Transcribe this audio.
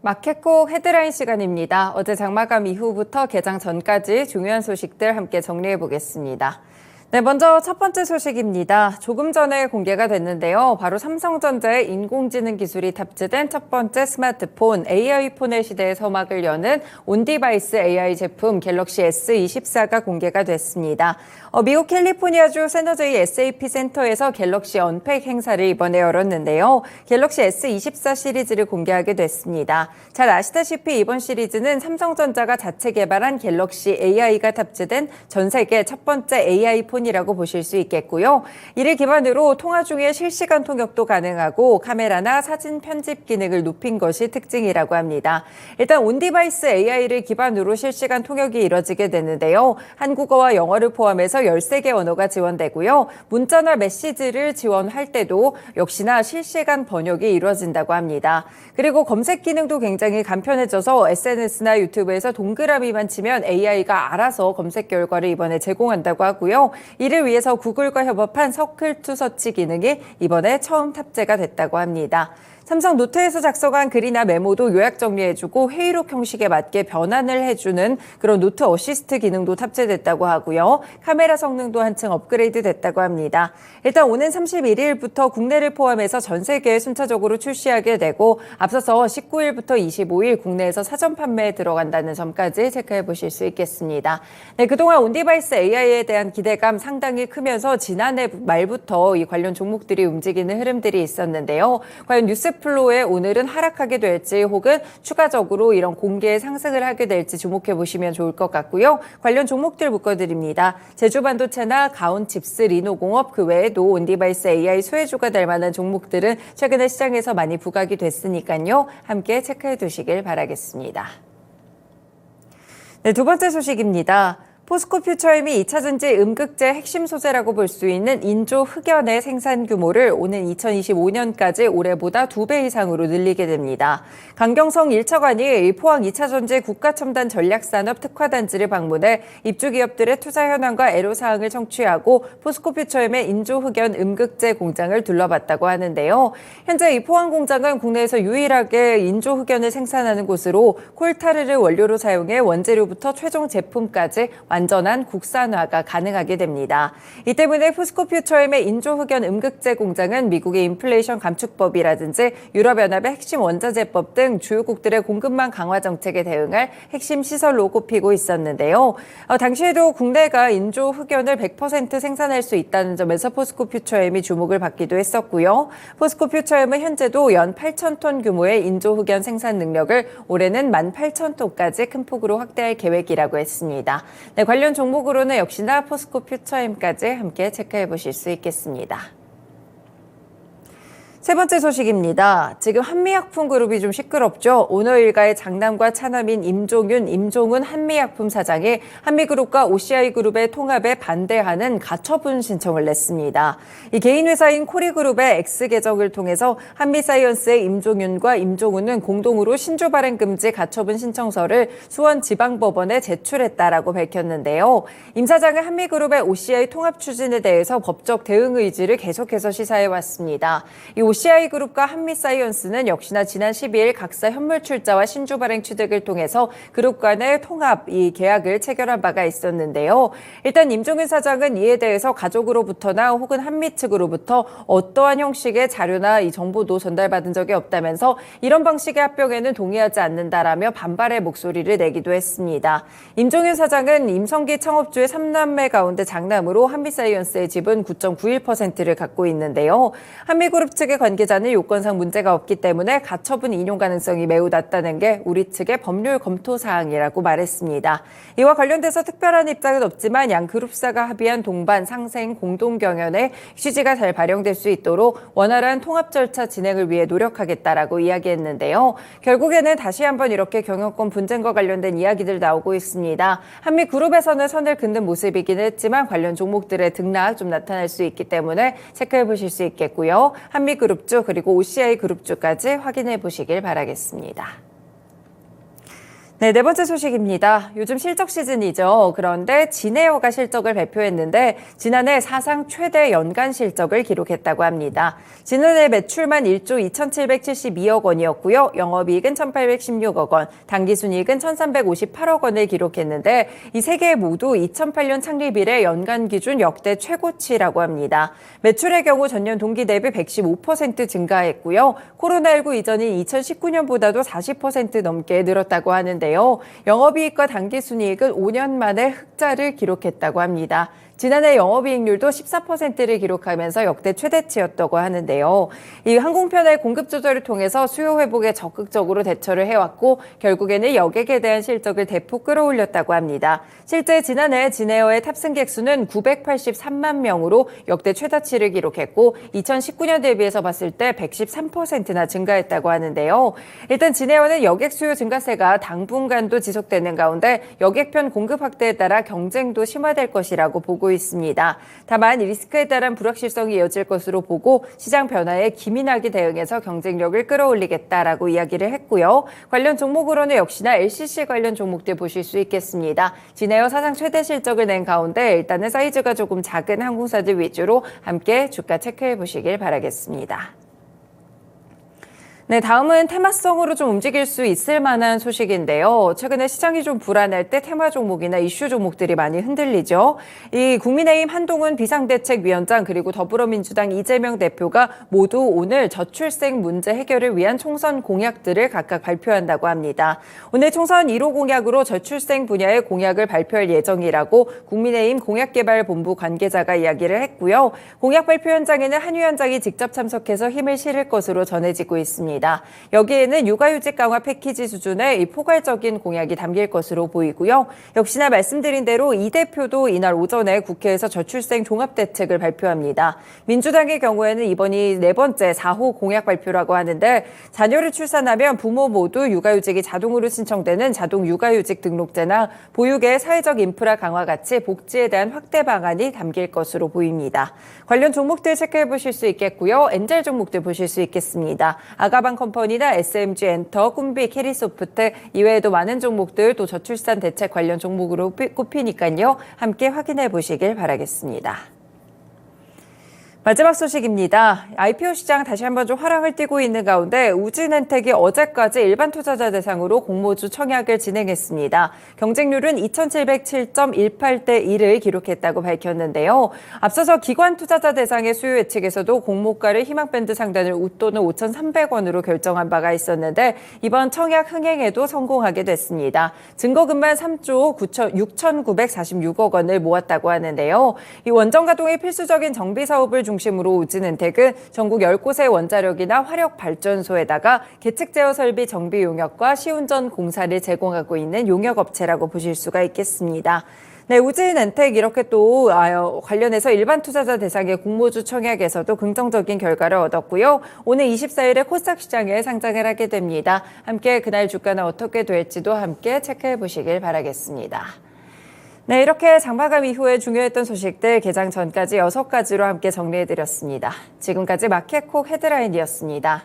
마켓콕 헤드라인 시간입니다. 어제 장마감 이후부터 개장 전까지 중요한 소식들 함께 정리해 보겠습니다. 네, 먼저 첫 번째 소식입니다. 조금 전에 공개가 됐는데요. 바로 삼성전자의 인공지능 기술이 탑재된 첫 번째 스마트폰, AI폰의 시대의 서막을 여는 온디바이스 AI 제품 갤럭시 S24가 공개가 됐습니다. 미국 캘리포니아주 샌호제이 SAP 센터에서 갤럭시 언팩 행사를 이번에 열었는데요. 갤럭시 S24 시리즈를 공개하게 됐습니다. 잘 아시다시피 이번 시리즈는 삼성전자가 자체 개발한 갤럭시 AI가 탑재된 전 세계 첫 번째 AI폰이라고 보실 수 있겠고요. 이를 기반으로 통화 중에 실시간 통역도 가능하고 카메라나 사진 편집 기능을 높인 것이 특징이라고 합니다. 일단 온디바이스 AI를 기반으로 실시간 통역이 이뤄지게 되는데요. 한국어와 영어를 포함해서 13개 언어가 지원되고요. 문자나 메시지를 지원할 때도 역시나 실시간 번역이 이루어진다고 합니다. 그리고 검색 기능도 굉장히 간편해져서 SNS나 유튜브에서 동그라미만 치면 AI가 알아서 검색 결과를 이번에 제공한다고 하고요. 이를 위해서 구글과 협업한 서클 투 서치 기능이 이번에 처음 탑재가 됐다고 합니다. 삼성 노트에서 작성한 글이나 메모도 요약 정리해주고 회의록 형식에 맞게 변환을 해주는 그런 노트 어시스트 기능도 탑재됐다고 하고요. 카메라 성능도 한층 업그레이드 됐다고 합니다. 일단 오는 31일부터 국내를 포함해서 전 세계에 순차적으로 출시하게 되고 앞서서 19일부터 25일 국내에서 사전 판매에 들어간다는 점까지 체크해 보실 수 있겠습니다. 네, 그동안 온디바이스 AI에 대한 기대감 상당히 크면서 지난해 말부터 이 관련 종목들이 움직이는 흐름들이 있었는데요. 과연 뉴스 플로에 오늘은 하락하게 될지 혹은 추가적으로 이런 공개 상승을 하게 될지 주목해 보시면 좋을 것 같고요. 관련 종목들 묶어드립니다. 제주반도체나 가온칩스, 리노공업 그 외에도 온디바이스 AI 수혜주가 될 만한 종목들은 최근에 시장에서 많이 부각이 됐으니까요. 함께 체크해 두시길 바라겠습니다. 네, 두 번째 소식입니다. 포스코퓨처엠이 2차전지 음극재 핵심 소재라고 볼 수 있는 인조 흑연의 생산 규모를 오는 2025년까지 올해보다 2배 이상으로 늘리게 됩니다. 강경성 1차관이 포항 2차전지 국가첨단 전략산업 특화단지를 방문해 입주기업들의 투자 현황과 애로사항을 청취하고 포스코퓨처엠의 인조 흑연 음극재 공장을 둘러봤다고 하는데요. 현재 이 포항 공장은 국내에서 유일하게 인조 흑연을 생산하는 곳으로 콜타르를 원료로 사용해 원재료부터 최종 제품까지 완전한 국산화가 가능하게 됩니다. 이 때문에 포스코퓨처엠의 인조흑연 음극재 공장은 미국의 인플레이션 감축법이라든지 유럽연합의 핵심 원자재법 등 주요국들의 공급망 강화 정책에 대응할 핵심 시설로 꼽히고 있었는데요. 당시에도 국내가 인조흑연을 100% 생산할 수 있다는 점에서 포스코퓨처엠이 주목을 받기도 했었고요. 포스코퓨처엠은 현재도 연 8,000톤 규모의 인조흑연 생산 능력을 올해는 18,000톤까지 큰 폭으로 확대할 계획이라고 했습니다. 네, 관련 종목으로는 역시나 포스코퓨처엠까지 함께 체크해 보실 수 있겠습니다. 세 번째 소식입니다. 지금 한미약품그룹이 좀 시끄럽죠. 오너일가의 장남과 차남인 임종훈 한미약품 사장이 한미그룹과 OCI그룹의 통합에 반대하는 가처분 신청을 냈습니다. 이 개인회사인 코리그룹의 X계정을 통해서 한미사이언스의 임종윤과 임종훈은 공동으로 신주 발행 금지 가처분 신청서를 수원지방법원에 제출했다라고 밝혔는데요. 임 사장은 한미그룹의 OCI 통합 추진에 대해서 법적 대응 의지를 계속해서 시사해왔습니다. 이 OCI그룹과 한미사이언스는 역시나 지난 12일 각사 현물 출자와 신주 발행 취득을 통해서 그룹 간의 통합 이 계약을 체결한 바가 있었는데요. 일단 임종윤 사장은 이에 대해서 가족으로부터나 혹은 한미 측으로부터 어떠한 형식의 자료나 이 정보도 전달받은 적이 없다면서 이런 방식의 합병에는 동의하지 않는다라며 반발의 목소리를 내기도 했습니다. 임종윤 사장은 임성기 창업주의 3남매 가운데 장남으로 한미사이언스의 지분 9.91%를 갖고 있는데요. 한미그룹 측의 관계자는 요건상 문제가 없기 때문에 가처분 인용 가능성이 매우 낮다는 게 우리 측의 법률 검토 사항이라고 말했습니다. 이와 관련돼서 특별한 입장은 없지만 양 그룹사가 합의한 동반 상생 공동 경연에 취지가 잘 발현될 수 있도록 원활한 통합 절차 진행을 위해 노력하겠다라고 이야기했는데요. 결국에는 다시 한번 이렇게 경영권 분쟁과 관련된 이야기들 나오고 있습니다. 한미그룹에서는 선을 긋는 모습이긴 했지만 관련 종목들의 등락 좀 나타날 수 있기 때문에 체크해 보실 수 있겠고요. 한미그룹주 그리고 OCI 그룹주까지 확인해 보시길 바라겠습니다. 네, 네 번째 소식입니다. 요즘 실적 시즌이죠. 그런데 진에어가 실적을 발표했는데 지난해 사상 최대 연간 실적을 기록했다고 합니다. 지난해 매출만 1조 2,772억 원이었고요. 영업이익은 1,816억 원, 당기순이익은 1,358억 원을 기록했는데 이 세 개 모두 2008년 창립 이래 연간 기준 역대 최고치라고 합니다. 매출의 경우 전년 동기 대비 115% 증가했고요. 코로나19 이전인 2019년보다도 40% 넘게 늘었다고 하는데 영업이익과 당기순이익은 5년 만에 흑자를 기록했다고 합니다. 지난해 영업이익률도 14%를 기록하면서 역대 최대치였다고 하는데요. 이 항공편의 공급 조절을 통해서 수요 회복에 적극적으로 대처를 해왔고 결국에는 여객에 대한 실적을 대폭 끌어올렸다고 합니다. 실제 지난해 진에어의 탑승객 수는 983만 명으로 역대 최다치를 기록했고 2019년 대비해서 봤을 때 113%나 증가했다고 하는데요. 일단 진에어는 여객 수요 증가세가 당분간도 지속되는 가운데 여객편 공급 확대에 따라 경쟁도 심화될 것이라고 보고 있습니다. 다만 리스크에 따른 불확실성이 이어질 것으로 보고 시장 변화에 기민하게 대응해서 경쟁력을 끌어올리겠다라고 이야기를 했고요. 관련 종목으로는 역시나 LCC 관련 종목들 보실 수 있겠습니다. 진에어 사상 최대 실적을 낸 가운데 일단은 사이즈가 조금 작은 항공사들 위주로 함께 주가 체크해 보시길 바라겠습니다. 네, 다음은 테마성으로 좀 움직일 수 있을 만한 소식인데요. 최근에 시장이 좀 불안할 때 테마 종목이나 이슈 종목들이 많이 흔들리죠. 이 국민의힘 한동훈 비상대책위원장 그리고 더불어민주당 이재명 대표가 모두 오늘 저출생 문제 해결을 위한 총선 공약들을 각각 발표한다고 합니다. 오늘 총선 1호 공약으로 저출생 분야의 공약을 발표할 예정이라고 국민의힘 공약개발본부 관계자가 이야기를 했고요. 공약 발표 현장에는 한 위원장이 직접 참석해서 힘을 실을 것으로 전해지고 있습니다. 여기에는 육아휴직 강화 패키지 수준의 포괄적인 공약이 담길 것으로 보이고요. 역시나 말씀드린 대로 이 대표도 이날 오전에 국회에서 저출생 종합대책을 발표합니다. 민주당의 경우에는 이번이 네 번째 4호 공약 발표라고 하는데 자녀를 출산하면 부모 모두 육아휴직이 자동으로 신청되는 자동 육아휴직 등록제나 보육의 사회적 인프라 강화 같이 복지에 대한 확대 방안이 담길 것으로 보입니다. 관련 종목들 체크해 보실 수 있겠고요. 엔젤 종목들 보실 수 있겠습니다. 아가방 컴퍼니나 SMG 엔터, 꿈비, 캐리소프트 이외에도 많은 종목들 또 저출산 대책 관련 종목으로 꼽히니까요. 함께 확인해 보시길 바라겠습니다. 마지막 소식입니다. IPO 시장 다시 한번 좀 화랑을 띠고 있는 가운데 우진엔텍이 어제까지 일반 투자자 대상으로 공모주 청약을 진행했습니다. 경쟁률은 2,707.18대 1을 기록했다고 밝혔는데요. 앞서서 기관 투자자 대상의 수요 예측에서도 공모가를 희망밴드 상단을 웃도는 5,300원으로 결정한 바가 있었는데 이번 청약 흥행에도 성공하게 됐습니다. 증거금만 3조 6,946억 원을 모았다고 하는데요. 이 원전 가동의 필수적인 정비 사업을 중심으로 우진엔텍은 전국 10곳의 원자력이나 화력 발전소에다가 계측 제어 설비 정비 용역과 시운전 공사를 제공하고 있는 용역업체라고 보실 수가 있겠습니다. 네, 우진엔텍 이렇게 또 관련해서 일반 투자자 대상의 공모주 청약에서도 긍정적인 결과를 얻었고요. 오늘 24일에 코스닥 시장에 상장을 하게 됩니다. 함께 그날 주가는 어떻게 될지도 함께 체크해 보시길 바라겠습니다. 네, 이렇게 장마감 이후에 중요했던 소식들 개장 전까지 6가지로 함께 정리해드렸습니다. 지금까지 마켓콕 헤드라인이었습니다.